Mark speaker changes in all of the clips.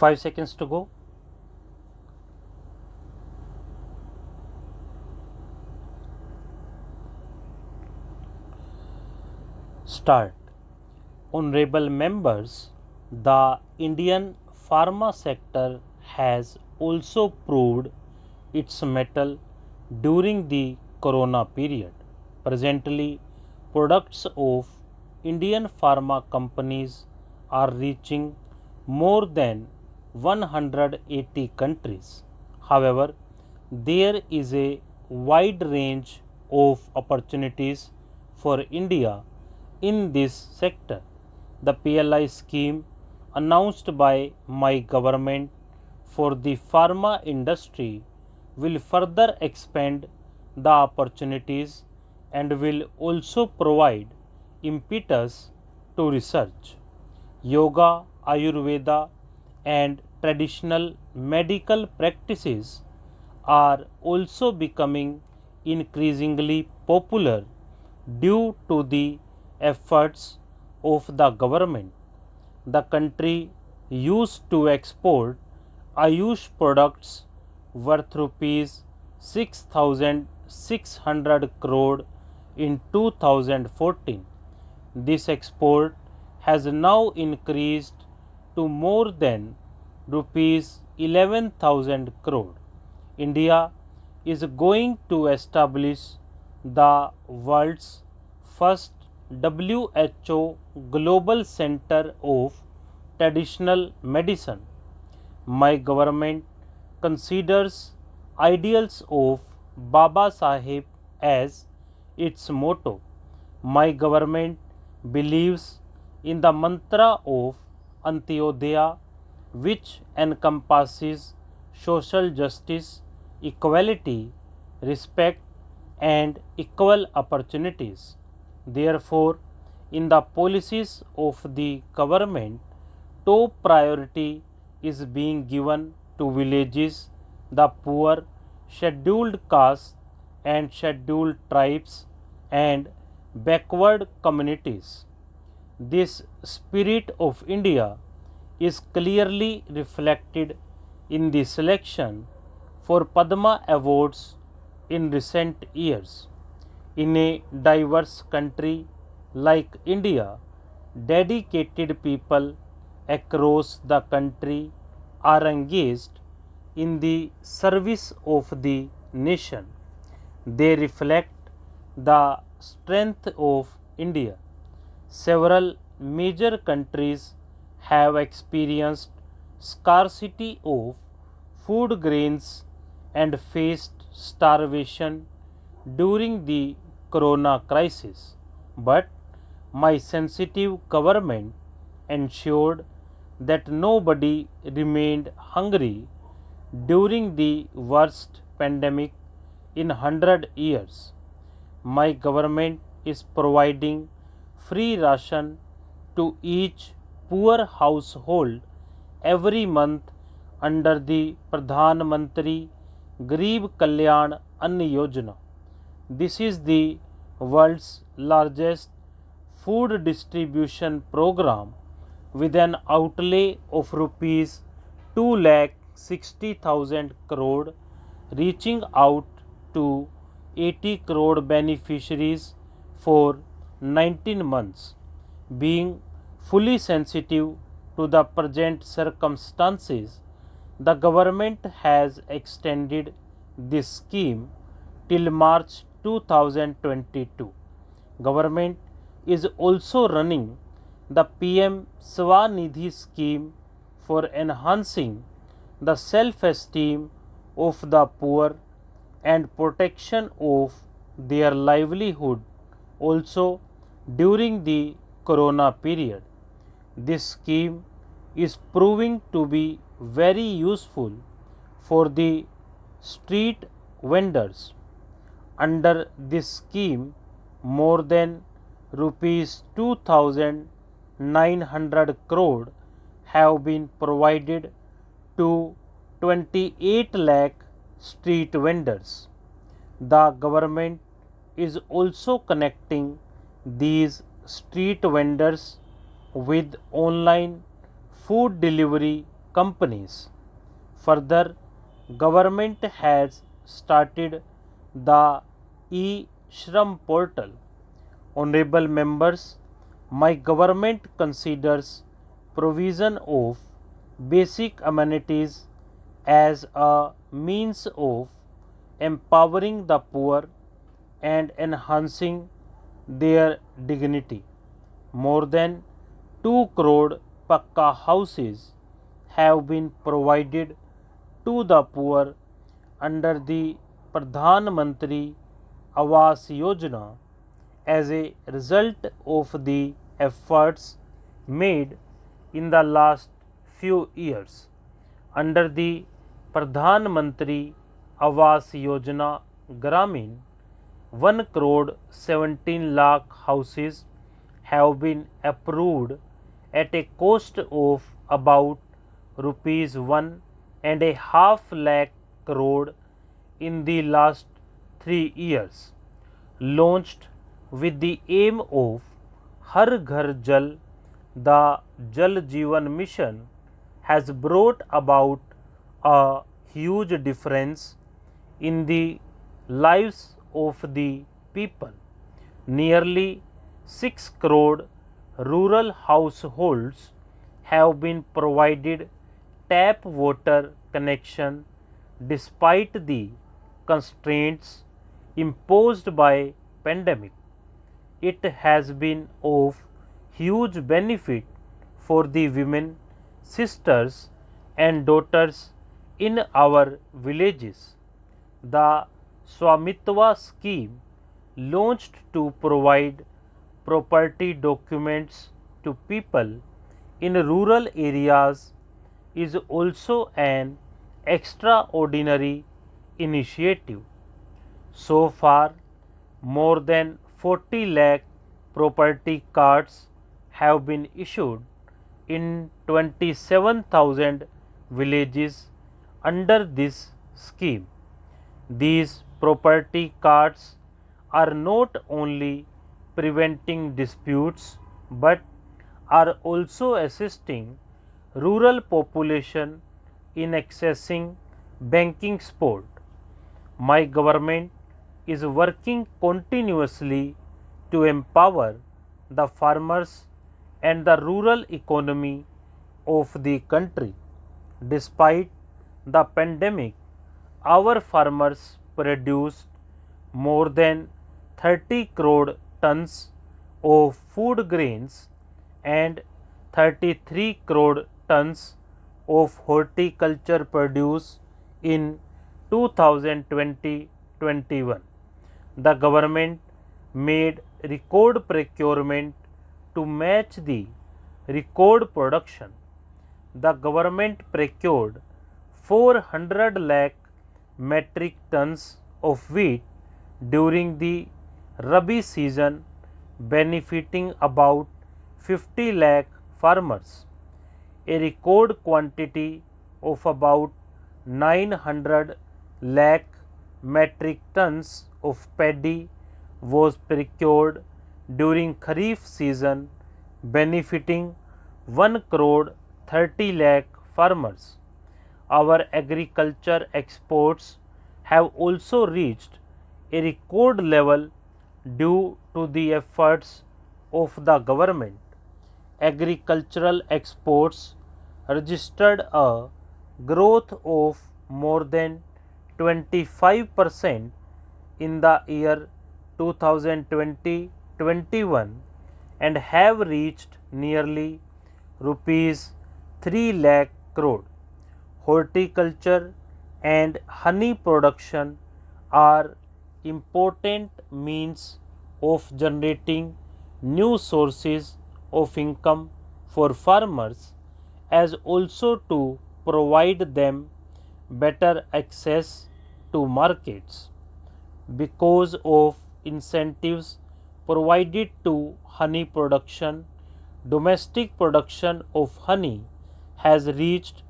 Speaker 1: 5 seconds to go. Start. Honorable members, the Indian pharma sector has also proved its mettle during the corona period. Presently, products of Indian pharma companies are reaching more than 180 countries. However, there is a wide range of opportunities for India in this sector. The PLI scheme announced by my government for the pharma industry will further expand the opportunities and will also provide impetus to research. Yoga, Ayurveda, and traditional medical practices are also becoming increasingly popular due to the efforts of the government. The country used to export Ayush products worth rupees 6,600 crore in 2014. This export has now increased to more than rupees 11,000 crore. India is going to establish the world's first WHO Global Center of Traditional Medicine. My government considers ideals of Baba Sahib as its motto. My government believes in the mantra of Antyodaya, which encompasses social justice, equality, respect, and equal opportunities. Therefore, in the policies of the government, top priority is being given to villages, the poor, scheduled castes and scheduled tribes, and backward communities. This spirit of India is clearly reflected in the selection for Padma Awards in recent years. In a diverse country like India, dedicated people across the country are engaged in the service of the nation. They reflect the strength of India. Several major countries have experienced scarcity of food grains and faced starvation during the corona crisis, but my sensitive government ensured that nobody remained hungry during the worst pandemic in 100 years. My government is providing free ration to each poor household every month under the Pradhan Mantri Garib Kalyan Ann Yojana. This is the world's largest food distribution program with an outlay of rupees 2,60,000 crore, reaching out to 80 crore beneficiaries for 19 months. Being fully sensitive to the present circumstances, the government has extended this scheme till March 2022. Government is also running the PM Swanidhi scheme for enhancing the self-esteem of the poor and protection of their livelihood also during the corona period. This scheme is proving to be very useful for the street vendors. Under this scheme, more than rupees 2,900 crore have been provided to 28 lakh street vendors. The government is also connecting these street vendors with online food delivery companies. Further, government has started the e-Shram portal. Honorable members, my government considers provision of basic amenities as a means of empowering the poor and enhancing their dignity. More than 2 crore Pakka houses have been provided to the poor under the Pradhan Mantri Awas Yojana as a result of the efforts made in the last few years. Under the Pradhan Mantri Awas Yojana Gramin, 1 crore 17 lakh houses have been approved at a cost of about rupees 1.5 lakh crore in the last 3 years. Launched with the aim of Har Ghar Jal, the Jal Jeevan Mission has brought about a huge difference in the lives of the people. Nearly 6 crore rural households have been provided tap water connection despite the constraints imposed by pandemic. It has been of huge benefit for the women, sisters and daughters in our villages. The Swamitva scheme, launched to provide property documents to people in rural areas, is also an extraordinary initiative. So far, more than 40 lakh property cards have been issued in 27,000 villages under this scheme. These property cards are not only preventing disputes but are also assisting rural population in accessing banking support. My government is working continuously to empower the farmers and the rural economy of the country. Despite the pandemic, our farmers produced more than 30 crore tons of food grains and 33 crore tons of horticulture produce in 2020-21. The government made record procurement to match the record production. The government procured 400 lakh metric tons of wheat during the Rabi season, benefiting about 50 lakh farmers. A record quantity of about 900 lakh metric tons of paddy was procured during Kharif season, benefiting 1 crore 30 lakh farmers. Our agriculture exports have also reached a record level due to the efforts of the government. Agricultural exports registered a growth of more than 25% in the year 2020-21 and have reached nearly rupees 3 lakh crore. Horticulture and honey production are important means of generating new sources of income for farmers as also to provide them better access to markets. Because of incentives provided to honey production, domestic production of honey has reached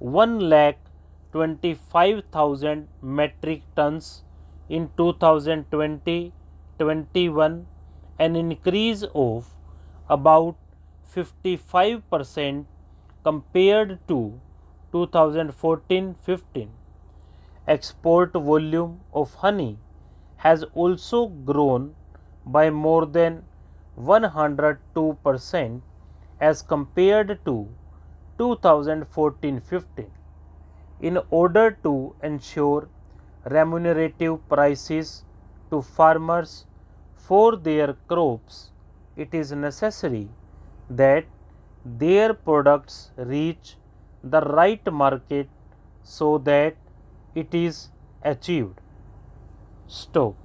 Speaker 1: 1,25,000 metric tons in 2020-21, an increase of about 55% compared to 2014-15. Export volume of honey has also grown by more than 102% as compared to 2014-15. In order to ensure remunerative prices to farmers for their crops, it is necessary that their products reach the right market so that it is achieved. Stop.